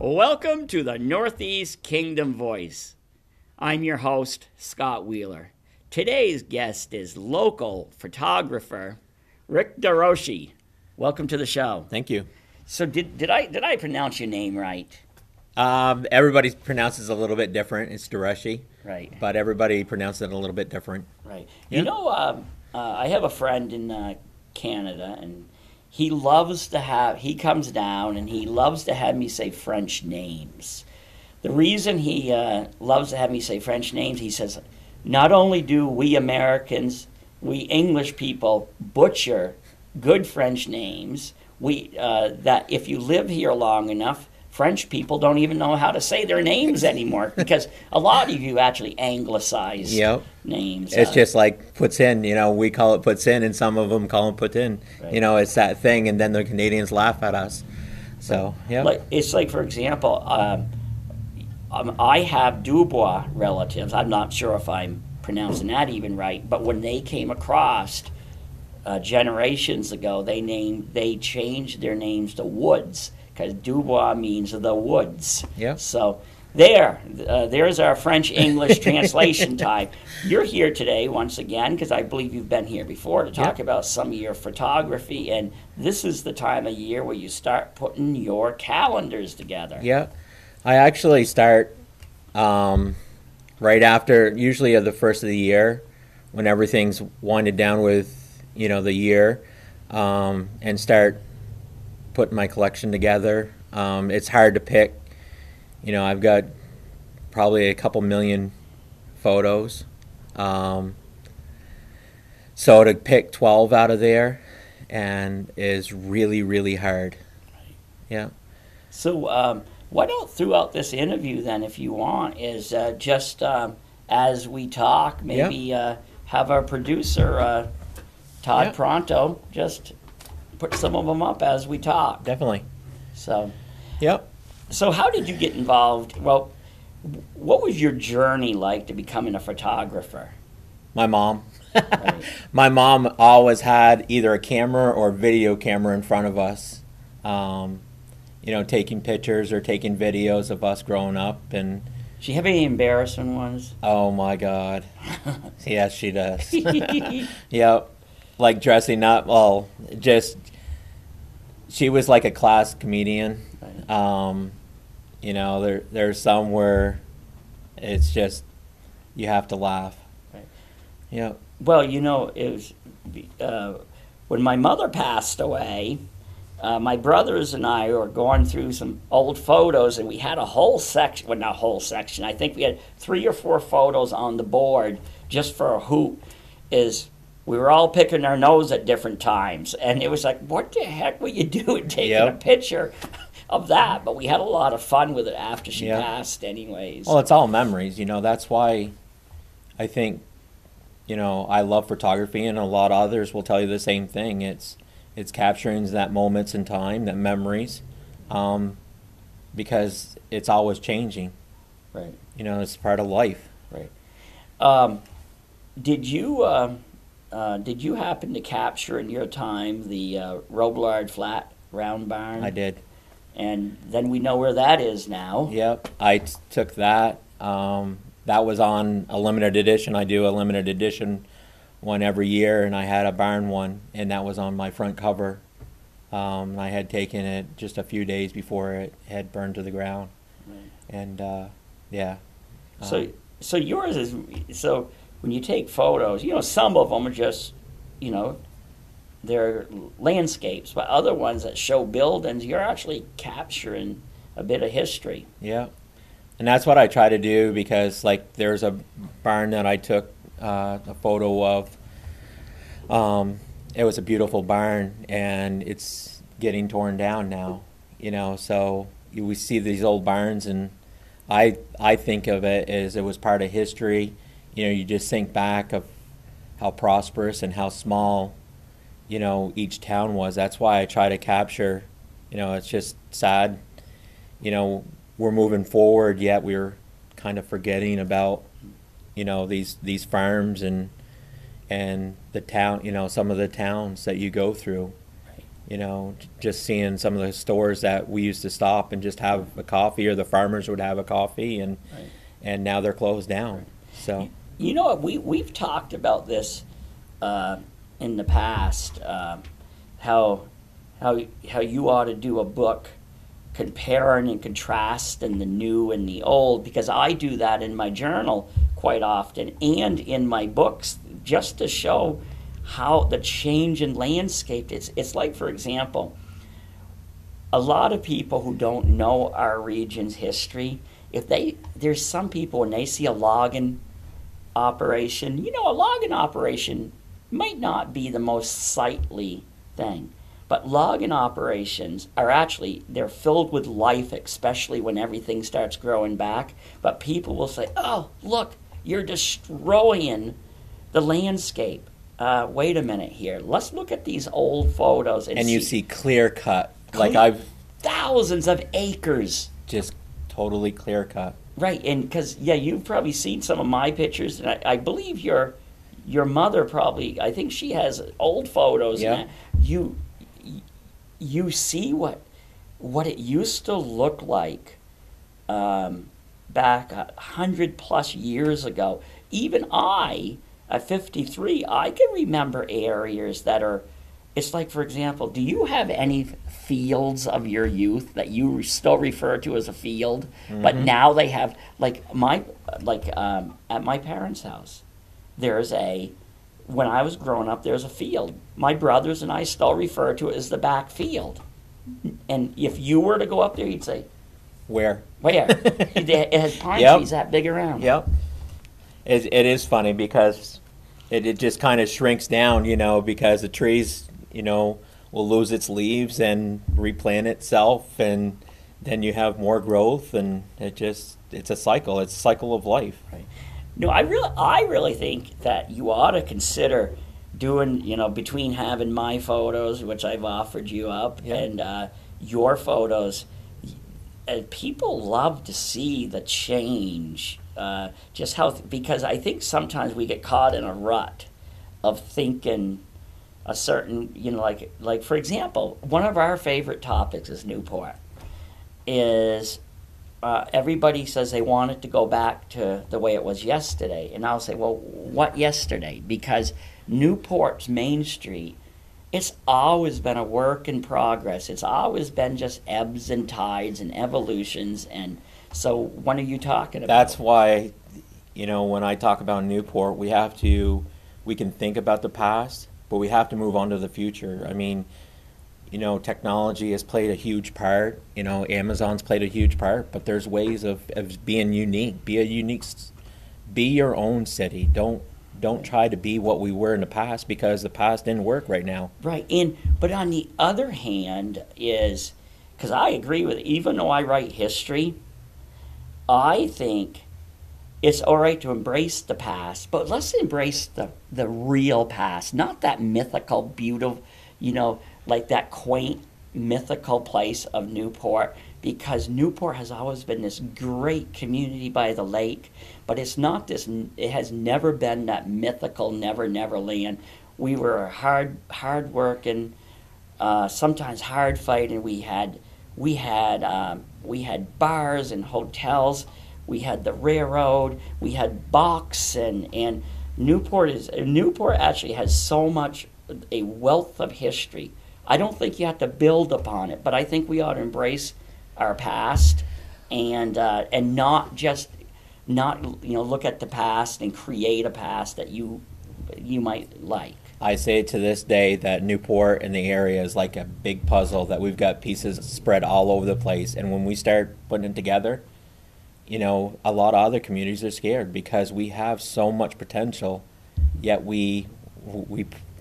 Welcome to the Northeast Kingdom Voice. I'm your host, Scott Wheeler. Today's guest is local photographer Rick Desrochers. Welcome to the show. Thank you. So did I pronounce your name right? Everybody pronounces it a little bit different. It's Desrochers. Right. But everybody pronounces it a little bit different. Right. Yeah. You know, I have a friend in Canada, and he comes down and he loves to have me say French names. The reason he loves to have me say French names, he says, not only do we Americans, we English people butcher good French names, that if you live here long enough, French people don't even know how to say their names anymore because a lot of you actually anglicize names. It's just like puts in, we call it puts in and some of them call it put in. Right. It's that thing, and then the Canadians laugh at us. So, yeah. It's like, for example, I have Dubois relatives. I'm not sure if I'm pronouncing that even right, but when they came across generations ago, they changed their names to Woods, because Dubois means the woods. Yeah. So there's our French-English translation time. You're here today once again because I believe you've been here before to talk about some of your photography, and this is the time of year where you start putting your calendars together. Yeah. I actually start right after, usually the first of the year, when everything's winded down with, the year, and start putting my collection together. It's hard to pick. I've got probably a couple million photos. So to pick 12 out of there is really, really hard. Yeah. So why don't, throughout this interview then, if you want, is just as we talk, maybe have our producer, Todd Pronto, just put some of them up as we talk. Definitely. So. Yep. So how did you get involved? Well, what was your journey like to becoming a photographer? My mom. Right. My mom always had either a camera or video camera in front of us, taking pictures or taking videos of us growing up. And do you have any embarrassing ones? Oh, my God. Yes, she does. Yep. Like dressing up, she was like a class comedian. Right. There's some where it's just, you have to laugh. Right. Yeah. Well, it was when my mother passed away, my brothers and I were going through some old photos, and we had a whole section, well, not a whole section, I think we had 3 or 4 photos on the board just for a hoot, we were all picking our nose at different times, and it was like, what the heck were you doing taking a picture of that? But we had a lot of fun with it after she passed anyways. Well, it's all memories, that's why I think, I love photography, and a lot of others will tell you the same thing. It's capturing that moments in time, that memories, because it's always changing. Right. It's part of life. Right. Did you happen to capture in your time the Robillard Flat Round Barn? I did. And then we know where that is now. Yep, I took that. That was on a limited edition. I do a limited edition one every year, and I had a barn one, and that was on my front cover. I had taken it just a few days before it had burned to the ground. Right. And, So yours is, so when you take photos, some of them are just, they're landscapes, but other ones that show buildings, you're actually capturing a bit of history. Yeah. And that's what I try to do, because there's a barn that I took a photo of. It was a beautiful barn, and it's getting torn down now, so we see these old barns, and I think of it as it was part of history. You just think back of how prosperous and how small, each town was. That's why I try to capture, it's just sad, you know, we're moving forward, yet we're kind of forgetting about, you know, these farms and the town, you know, some of the towns that you go through. Right. You know, just seeing some of the stores that we used to stop and just have a coffee, or the farmers would have a coffee, Right. and now they're closed down. So You know what? We've talked about this in the past. How you ought to do a book comparing and contrasting the new and the old, because I do that in my journal quite often and in my books, just to show how the change in landscape. It's like, for example, a lot of people who don't know our region's history, there's some people when they see a logging operation, you know, a logging operation might not be the most sightly thing, but logging operations are actually, they're filled with life, especially when everything starts growing back. But people will say, oh, look, you're destroying the landscape. Wait a minute here. Let's look at these old photos. And you see clear cut. Like I've thousands of acres. just totally clear cut. Right, and because, yeah, you've probably seen some of my pictures, and I believe your mother probably, I think she has old photos. Yeah. And you see what it used to look like back 100+ years ago. Even I, at 53, I can remember areas that are, it's like, for example, do you have any fields of your youth that you still refer to as a field, but now they have, at my parents' house, when I was growing up, there's a field. My brothers and I still refer to it as the back field. And if you were to go up there, you'd say, Where? It has pine Yep. trees that big around. Yep. It is funny because it just kind of shrinks down, you know, because the trees, you know, will lose its leaves and replant itself, and then you have more growth, and it's a cycle. It's a cycle of life. Right. No, I really think that you ought to consider doing, you know, between having my photos, which I've offered you up, Yeah. and your photos. People love to see the change, just how, because I think sometimes we get caught in a rut of thinking a certain, you know, like for example, one of our favorite topics is Newport. Everybody says they want it to go back to the way it was yesterday, and I'll say, well, what yesterday? Because Newport's Main Street, it's always been a work in progress. It's always been just ebbs and tides and evolutions. And so what are you talking about? That's why, you know, when I talk about Newport, we can think about the past, but we have to move on to the future. I mean, you know, technology has played a huge part. You know, Amazon's played a huge part, but there's ways of being unique. Be your own city. Don't try to be what we were in the past, because the past didn't work right now. Right. But on the other hand is, because I agree with it, even though I write history, I think it's all right to embrace the past, but let's embrace the real past, not that mythical, beautiful, you know, like that quaint, mythical place of Newport, because Newport has always been this great community by the lake, but it has never been that mythical never land. We were hard working, sometimes hard fighting. We had bars and hotels. We had the railroad. We had box, and Newport actually has so much, a wealth of history. I don't think you have to build upon it, but I think we ought to embrace our past and not look at the past and create a past that you might like. I say to this day that Newport and the area is like a big puzzle, that we've got pieces spread all over the place, and when we start putting it together, you know, a lot of other communities are scared because we have so much potential, yet we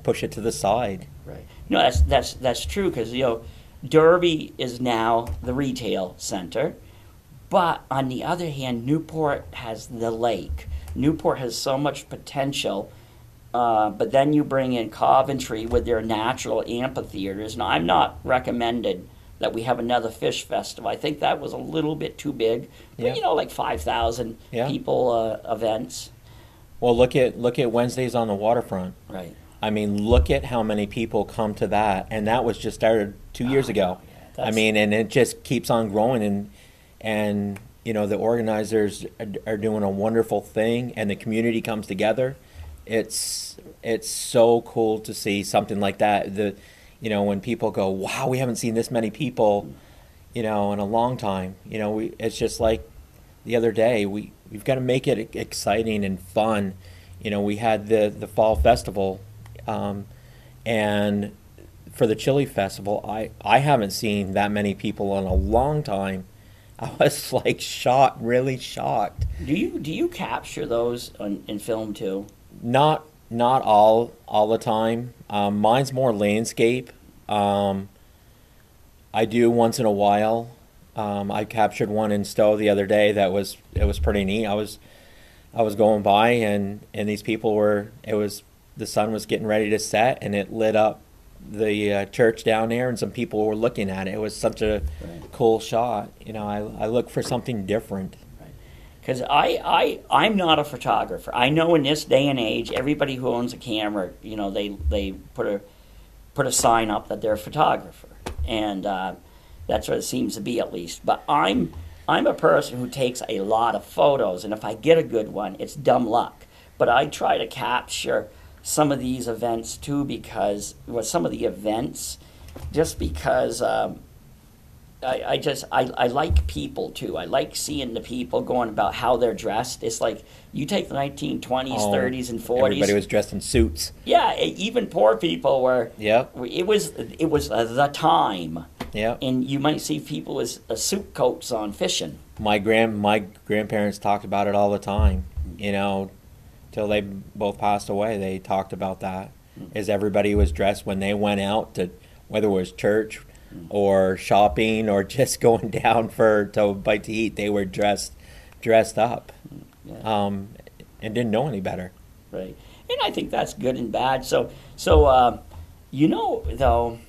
push it to the side. Right. No, that's true, because, you know, Derby is now the retail center, but on the other hand, Newport has the lake. Newport has so much potential, but then you bring in Coventry with their natural amphitheaters. Now, I'm not recommending that we have another fish festival. I think that was a little bit too big, but Yeah. you know, like 5,000 Yeah. people events. Well, look at Wednesdays on the waterfront. Right. I mean, look at how many people come to that, and that was just started 2 years ago. Yeah, I mean, and it just keeps on growing, and you know the organizers are doing a wonderful thing, and the community comes together. It's so cool to see something like that. You know, when people go, wow, we haven't seen this many people, you know, in a long time. You know, it's just like the other day, we've got to make it exciting and fun. You know, we had the fall festival, and for the chili festival, I haven't seen that many people in a long time. I was like shocked, really shocked. Do you capture those in film too? Not all the time. Mine's more landscape. I do once in a while. I captured one in Stowe the other day. It was pretty neat. I was going by and these people the sun was getting ready to set and it lit up the church down there and some people were looking at it. It was such a cool shot. You know, I look for something different. Because I'm not a photographer. I know in this day and age, everybody who owns a camera, you know, they put a sign up that they're a photographer, and that's what it seems to be at least. But I'm a person who takes a lot of photos, and if I get a good one, it's dumb luck. But I try to capture some of these events too, because just because. I like people too. I like seeing the people going about how they're dressed. It's like you take the 1920s, 30s, and 40s. Everybody was dressed in suits. Yeah, even poor people were. Yep. It was the time. Yeah. And you might see people with suit coats on fishing. My grandparents talked about it all the time. You know, till they both passed away. They talked about that. Is everybody was dressed when they went out to, whether it was church or shopping or just going down to a bite to eat, they were dressed up, and didn't know any better. Right, and I think that's good and bad. So you know, though,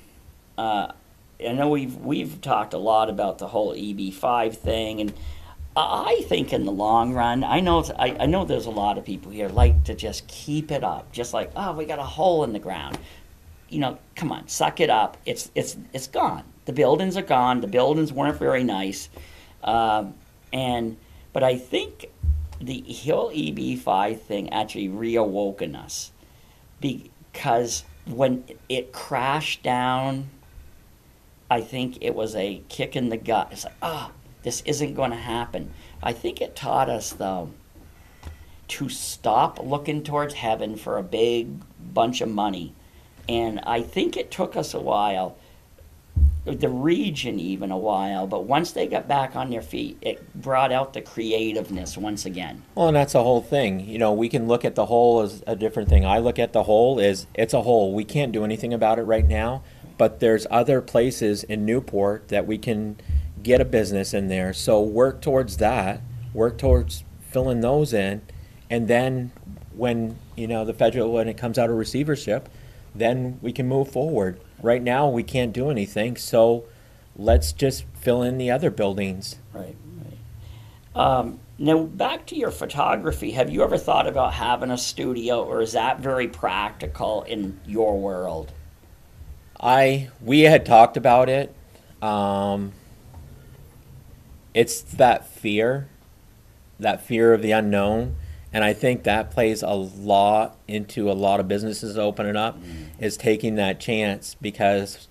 I know we've talked a lot about the whole EB5 thing, and I think in the long run, I know there's a lot of people here like to just keep it up, just like, oh, we got a hole in the ground. You know, come on, suck it up. It's gone. The buildings are gone. The buildings weren't very nice, but I think the whole EB5 thing actually reawoken us, because when it crashed down, I think it was a kick in the gut. It's like, this isn't going to happen. I think it taught us though to stop looking towards heaven for a big bunch of money. And I think it took us a while, the region even a while, but once they got back on their feet, it brought out the creativeness once again. Well, and that's the whole thing. You know, we can look at the whole as a different thing. I look at the whole as it's a whole. We can't do anything about it right now, but there's other places in Newport that we can get a business in there. So work towards that, work towards filling those in, and then when, you know, when it comes out of receivership, then we can move forward. Right now, we can't do anything, so let's just fill in the other buildings. Right. Now, back to your photography. Have you ever thought about having a studio, or is that very practical in your world? We had talked about it. It's that fear of the unknown. And I think that plays a lot into a lot of businesses opening up, is taking that chance, because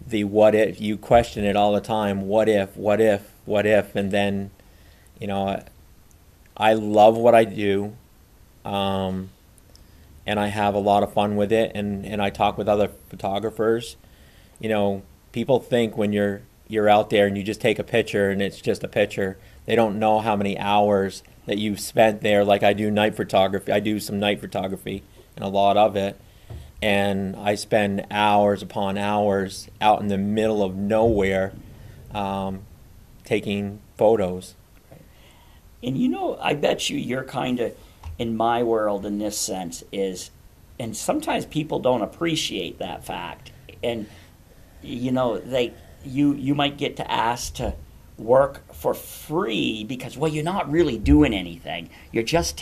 the what if, you question it all the time, what if, and then, you know, I love what I do, and I have a lot of fun with it, and I talk with other photographers. You know, people think when you're out there and you just take a picture and it's just a picture, they don't know how many hours that you've spent there. Like I do night photography. I do some night photography and a lot of it. And I spend hours upon hours out in the middle of nowhere taking photos. And you know, I bet you're kind of in my world in this sense is, and sometimes people don't appreciate that fact. And, you know, you might get to ask to work for free because, well, you're not really doing anything. You're just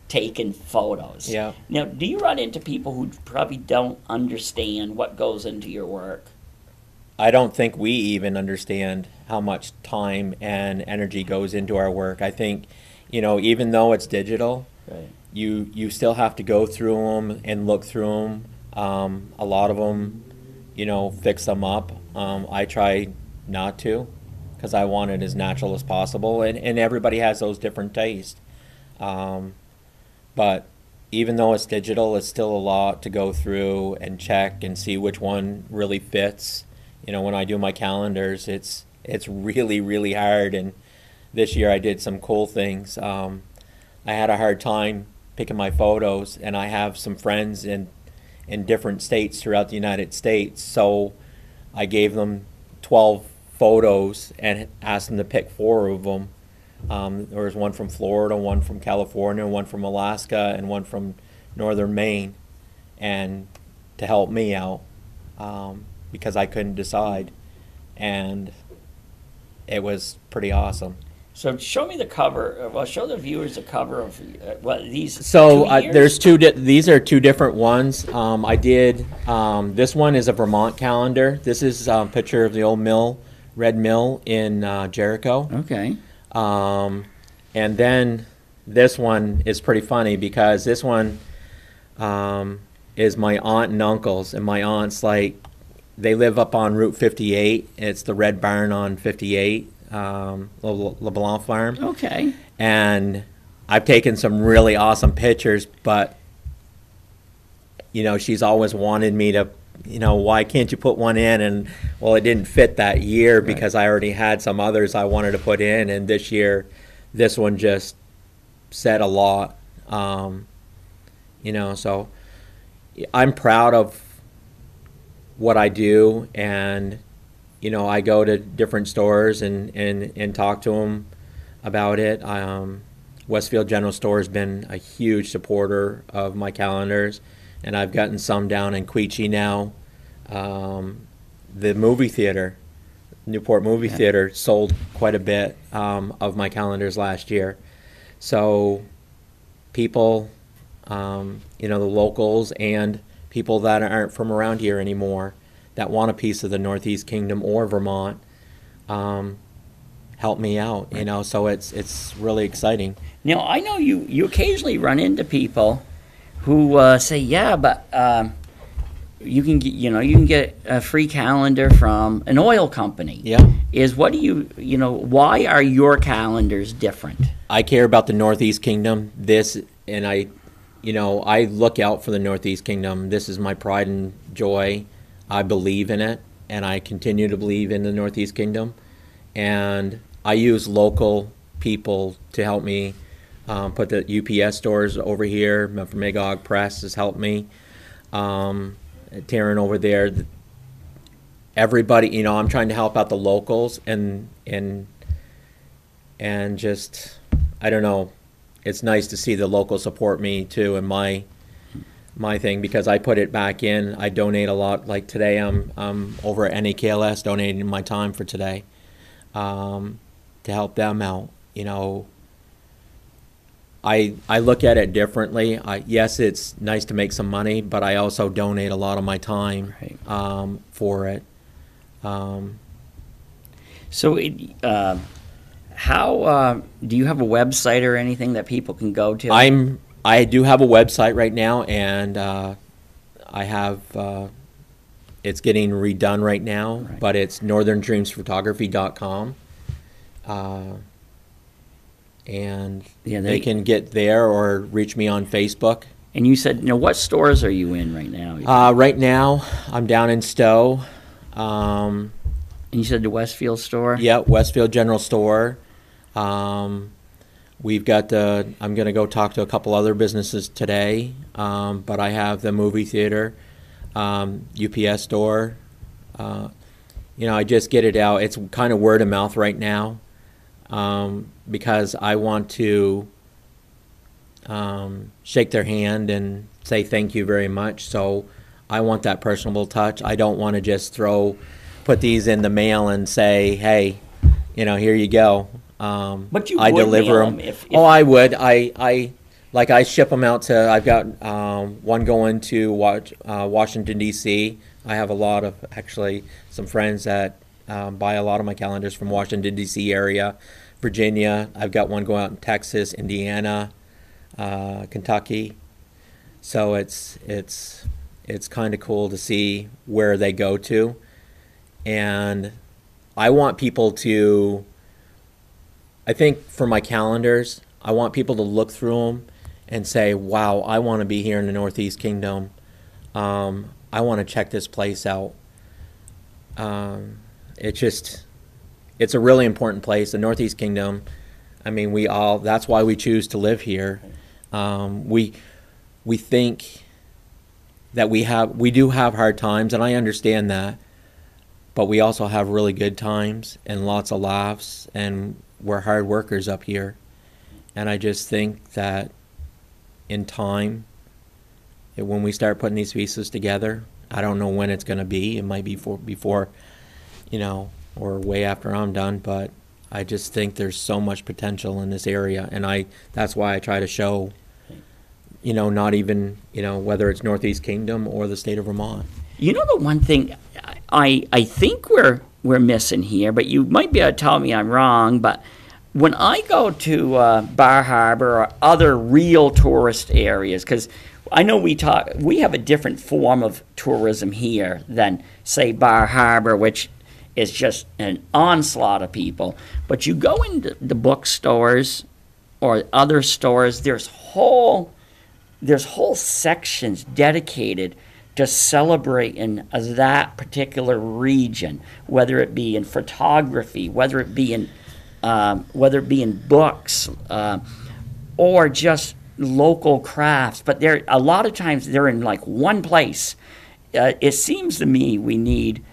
taking photos. Yeah. Now, do you run into people who probably don't understand what goes into your work? I don't think we even understand how much time and energy goes into our work. I think, even though it's digital, Right. you still have to go through them and look through them. A lot of them, fix them up. I try not to because I want it as natural as possible. And everybody has those different tastes. But even though it's digital, it's still a lot to go through and check and see which one really fits. When I do my calendars, it's really, really hard. And this year I did some cool things. I had a hard time picking my photos, and I have some friends in different states throughout the United States. So I gave them 12 photos and asked them to pick 4 of them. There was one from Florida, one from California, one from Alaska, and one from northern Maine, and to help me out because I couldn't decide, and it was pretty awesome. So show me the cover. Well, show the viewers the cover of these. So 2 years? there's these are 2 different ones. I did this one is a Vermont calendar. This is a picture of the old red mill in Jericho. Okay. And then this one is pretty funny because this one is my aunt and uncles, and my aunt's they live up on Route 58. It's the Red Barn on 58, LeBlanc Farm. Okay. And I've taken some really awesome pictures, but she's always wanted me to, why can't you put one in? And well, it didn't fit that year because I already had some others I wanted to put in, and this year, this one just said a lot. So I'm proud of what I do, and I go to different stores and talk to them about it. Westfield General Store has been a huge supporter of my calendars, and I've gotten some down in Quechee now. The movie theater, Newport Movie Theater, sold quite a bit of my calendars last year. So people, the locals and people that aren't from around here anymore that want a piece of the Northeast Kingdom or Vermont, help me out, so it's really exciting. Now, I know you occasionally run into people who say, yeah, but you can get a free calendar from an oil company. Yeah. Why are your calendars different? I care about the Northeast Kingdom. And I look out for the Northeast Kingdom. This is my pride and joy. I believe in it, and I continue to believe in the Northeast Kingdom. And I use local people to help me put the UPS stores over here. Magog Press has helped me. Taryn over there. Everybody, I'm trying to help out the locals and just, I don't know. It's nice to see the locals support me too in my thing, because I put it back in. I donate a lot. Like today, I'm over at NEKLS donating my time for today to help them out. I look at it differently. Yes, it's nice to make some money, but I also donate a lot of my time for it. So, how do you have a website or anything that people can go to? I do have a website right now, and I have it's getting redone right now, but it's northerndreamsphotography.com. And they can get there or reach me on Facebook. And you said, what stores are you in right now? Right now, I'm down in Stowe. And you said the Westfield store? Yeah, Westfield General Store. We've got I'm going to go talk to a couple other businesses today, but I have the movie theater, UPS store. I just get it out. It's kind of word of mouth right now. Because I want to shake their hand and say thank you very much. So I want that personable touch. I don't want to just throw put these in the mail and say, hey, here you go. But you I would deliver mail them. them if Oh, I would. I ship them out to. I've got one going to Washington D.C. I have a lot of some friends that buy a lot of my calendars from Washington D.C. area, Virginia. I've got one going out in Texas, Indiana, Kentucky. So it's kind of cool to see where they go to, and I want people to. I think for my calendars, I want people to look through them and say, wow, I want to be here in the Northeast Kingdom. I want to check this place out. It's a really important place, the Northeast Kingdom. I mean, that's why we choose to live here. We think that we do have hard times, and I understand that, but we also have really good times and lots of laughs, and we're hard workers up here. And I just think that in time, when we start putting these pieces together, I don't know when it's going to be. It might be before, or way after I'm done, but I just think there's so much potential in this area, and that's why I try to show, not even, whether it's Northeast Kingdom or the state of Vermont. The one thing I think we're missing here, but you might be able to tell me I'm wrong, but when I go to Bar Harbor or other real tourist areas, because I know we have a different form of tourism here than, say, Bar Harbor, which is just an onslaught of people. But you go into the bookstores or other stores, there's whole sections dedicated to celebrating that particular region, whether it be in photography, whether it be in books, or just local crafts. But a lot of times they're in like one place. It seems to me we need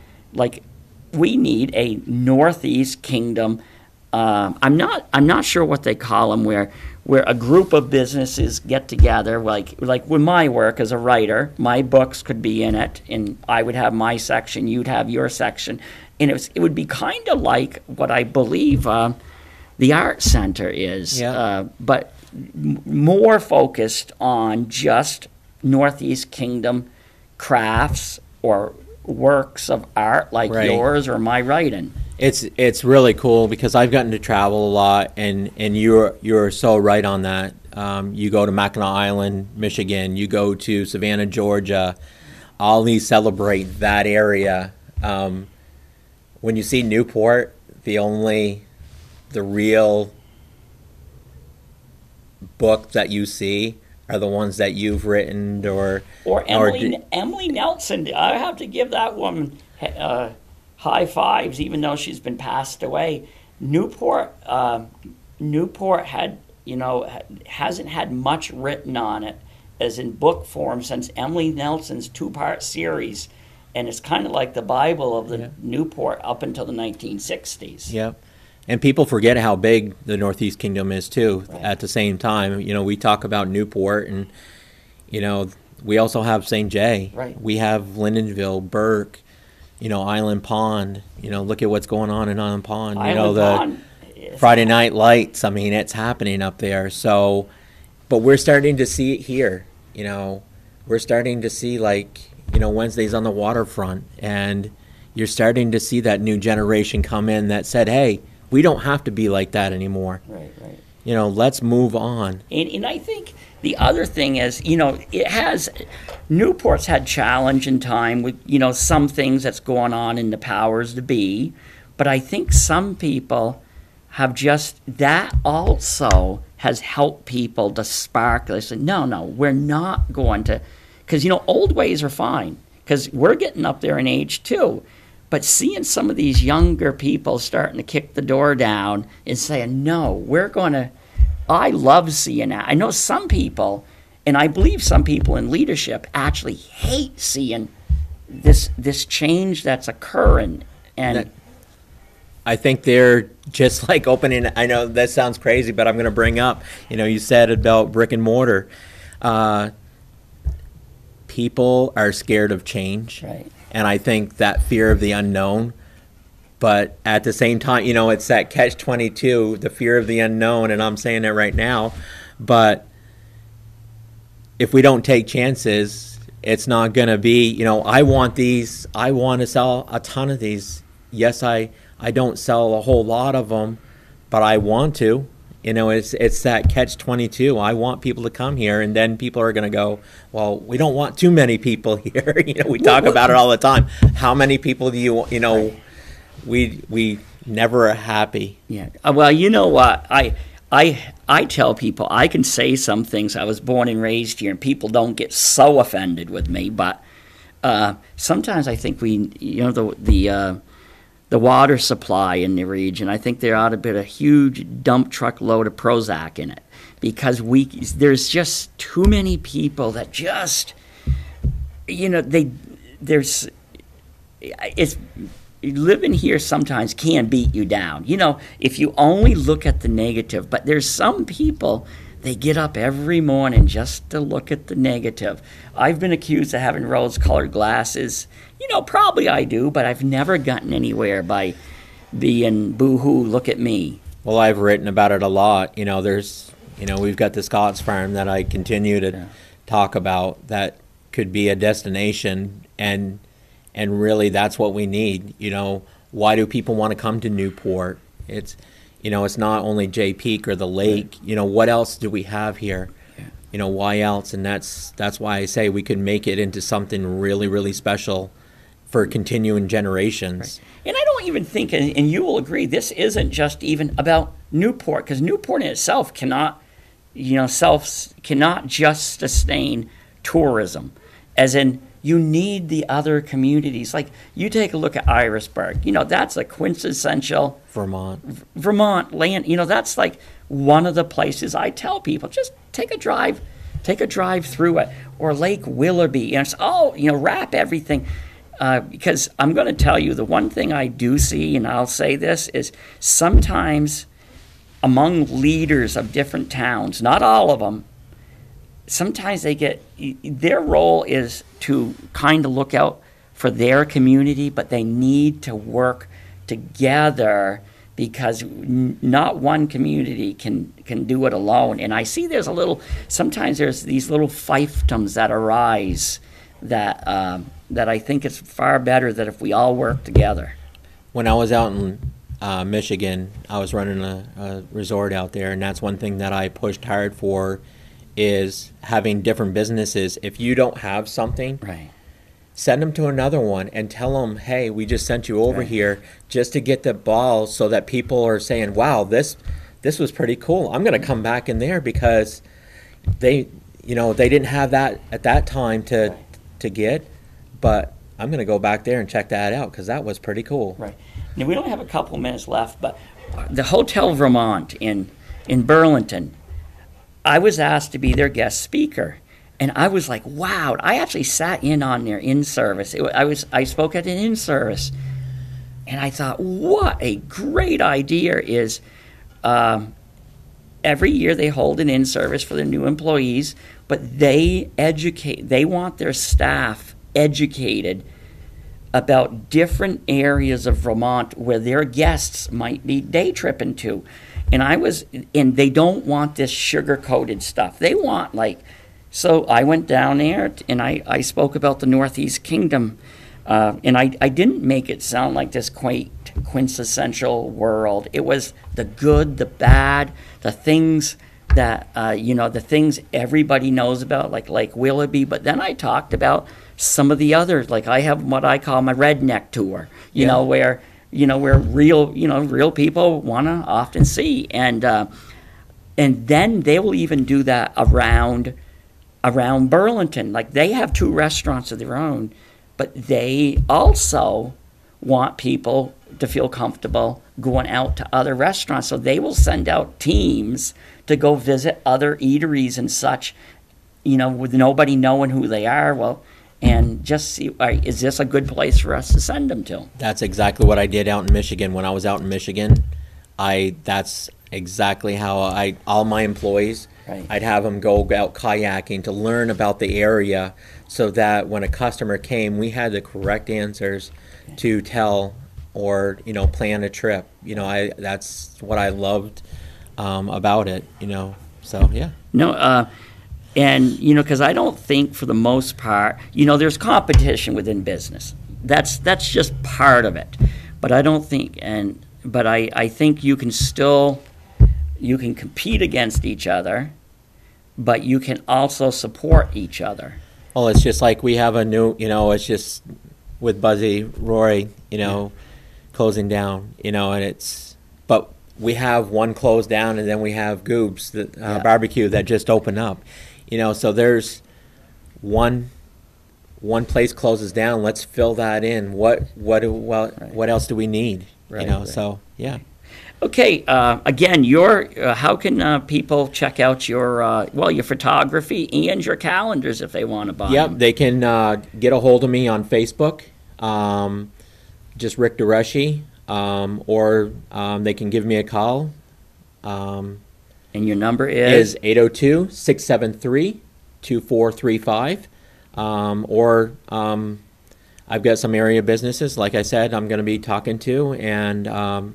a Northeast Kingdom. I'm not sure what they call them, where a group of businesses get together, like with my work as a writer, my books could be in it, and I would have my section, you'd have your section, and it would be kind of like what I believe the art center is, but more focused on just Northeast Kingdom crafts or works of art like yours or my writing. It's really cool because I've gotten to travel a lot, and you're so right on that. You go to Mackinac Island, Michigan. You go to Savannah, Georgia. All these celebrate that area. When you see Newport, the real book that you see are the ones that you've written or Emily Nelson. I have to give that woman high fives, even though she's been passed away. Newport hasn't had much written on it as in book form since Emily Nelson's 2-part series, and it's kind of like the Bible of the Newport up until the 1960s. Yep. And people forget how big the Northeast Kingdom is too. Right. At the same time, we talk about Newport, and we also have St. Jay. Right. We have Lindenville, Burke, Island Pond. Look at what's going on in Island Pond. Pond. Friday Night Lights. I mean, it's happening up there. So, but we're starting to see it here. We're starting to see Wednesdays on the waterfront, and you're starting to see that new generation come in that said, hey, we don't have to be like that anymore. Right. Let's move on. And I think the other thing is, Newport's had challenge in time with, some things that's going on in the powers to be, but I think some people have that also has helped people to spark. They say, no, we're not going to, because, old ways are fine, because we're getting up there in age too. But seeing some of these younger people starting to kick the door down and saying, no, I love seeing that. I know some people, and I believe some people in leadership actually hate seeing this change that's occurring. And I think they're just like opening, I know that sounds crazy, but I'm going to bring up, you said about brick and mortar. People are scared of change. Right. And I think that fear of the unknown But at the same time, you know, it's that catch-22, the fear of the unknown, and I'm saying it right now. But if we don't take chances, it's not going to be, you know, I want these, I want to sell a ton of these. Yes, I don't sell a whole lot of them, but I want to. You know, it's that catch-22. I want people to come here, and then people are going to go, well, we don't want too many people here. You know, we talk about it all the time. How many people do you want, you know, we never are happy. Yeah. Well, you know what? I tell people I can say some things. I was born and raised here, and people don't get so offended with me. But sometimes I think the water supply in the region, I think there ought to be a huge dump truck load of Prozac in it, because there's just too many people that just, you know, living here sometimes can beat you down. You know, if you only look at the negative. But there's some people, they get up every morning just to look at the negative. I've been accused of having rose-colored glasses. You know, probably I do, but I've never gotten anywhere by being boo-hoo, look at me. Well, I've written about it a lot. You know, we've got the Scott's Farm that I continue to talk about that could be a destination, and really that's what we need. You know, why do people want to come to Newport? It's, you know, it's not only Jay Peak or the lake. You know, what else do we have here? Yeah. You know, why else? And that's why I say we could make it into something really, really special for continuing generations. Right. And I don't even think, and you will agree, this isn't just even about Newport, because Newport in itself cannot just sustain tourism, as in you need the other communities. Like, you take a look at Irisburg. You know, that's a quintessential Vermont land. You know, that's like one of the places I tell people, just take a drive through it. Or Lake Willoughby. And it's all, you know, wrap everything. Because I'm going to tell you, the one thing I do see, and I'll say this, is sometimes among leaders of different towns, not all of them, sometimes their role is to kind of look out for their community, but they need to work together, because not one community can do it alone. And I see sometimes there's these little fiefdoms that arise that I think it's far better that if we all work together. When I was out in Michigan, I was running a resort out there, and that's one thing that I pushed hard for, is having different businesses. If you don't have something, right, send them to another one and tell them, hey, we just sent you over here just to get the ball, so that people are saying, wow, this was pretty cool. I'm going to come back in there, because they didn't have that at that time to get, but I'm going to go back there and check that out, because that was pretty cool. Right. Now, we only have a couple minutes left, but the Hotel Vermont in Burlington, I was asked to be their guest speaker, and I was like, wow. I actually sat in on their in-service. I spoke at an in-service, and I thought, what a great idea is every year they hold an in-service for their new employees, but they want their staff educated about different areas of Vermont where their guests might be day tripping to. And they don't want this sugar-coated stuff. They want, so I went down there and I spoke about the Northeast Kingdom, and I didn't make it sound like this quintessential world. It was the good, the bad, the things that, the things everybody knows about, like Lake Willoughby. But then I talked about some of the others. Like, I have what I call my redneck tour, where real people want to often see. And then they will even do that around Burlington. Like, they have 2 restaurants of their own, but they also want people to feel comfortable going out to other restaurants. So they will send out teams to go visit other eateries and such, with nobody knowing who they are. Well, and just see, is this a good place for us to send them to? That's exactly what I did out in Michigan. When I was out in Michigan, that's exactly how all my employees, right, I'd have them go out kayaking to learn about the area, so that when a customer came, we had the correct answers to tell or, you know, plan a trip. You know, that's what I loved about it, you know. So, yeah. No, and, you know, because I don't think for the most part, you know, there's competition within business. That's just part of it. But I don't think, but I think you can still, you can compete against each other, but you can also support each other. Well, it's just like we have a new, you know, it's just with Buzzy Roy, you know, closing down, you know, and but we have one closed down, and then we have Goobs, the barbecue that just opened up, you know, so there's one place closes down, let's fill that in. What else do we need? Right, you know, right. so, yeah. Okay, again, how can people check out your your photography and your calendars if they want to buy them? They can get a hold of me on Facebook, just Rick Desrochers, or they can give me a call. And your number is? 802-673-2435. Or I've got some area businesses, like I said, I'm going to be talking to, and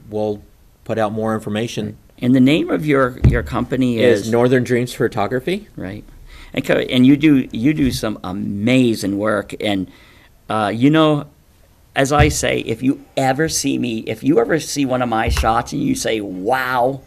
we'll put out more information. And the name of your company is Northern Dreams Photography. Right. And you do some amazing work. And, you know, as I say, if you ever see one of my shots and you say, wow,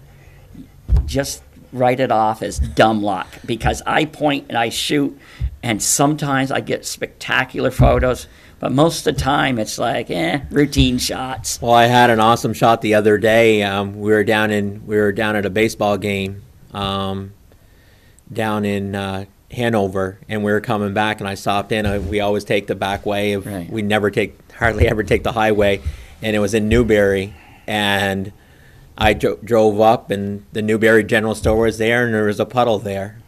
just write it off as dumb luck, because I point and I shoot, and sometimes I get spectacular photos, but most of the time it's like, routine shots. Well, I had an awesome shot the other day. We were down at a baseball game down in Hanover, and we were coming back, and I stopped in. We always take the back way. Right. We hardly ever take the highway, and it was in Newberry, and I drove up, and the Newberry General Store was there, and there was a puddle there.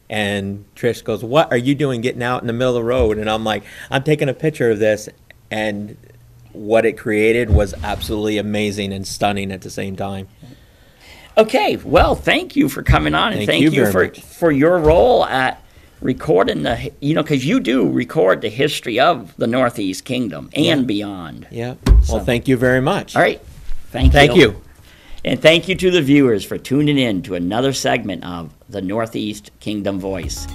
And Trish goes, "What are you doing getting out in the middle of the road?" And I'm like, "I'm taking a picture of this." And what it created was absolutely amazing and stunning at the same time. Okay, well, thank you for coming on, and thank you for your role at recording because you do record the history of the Northeast Kingdom and beyond. Yeah. Well, thank you very much. All right. Thank you. Thank you. And thank you to the viewers for tuning in to another segment of the Northeast Kingdom Voice.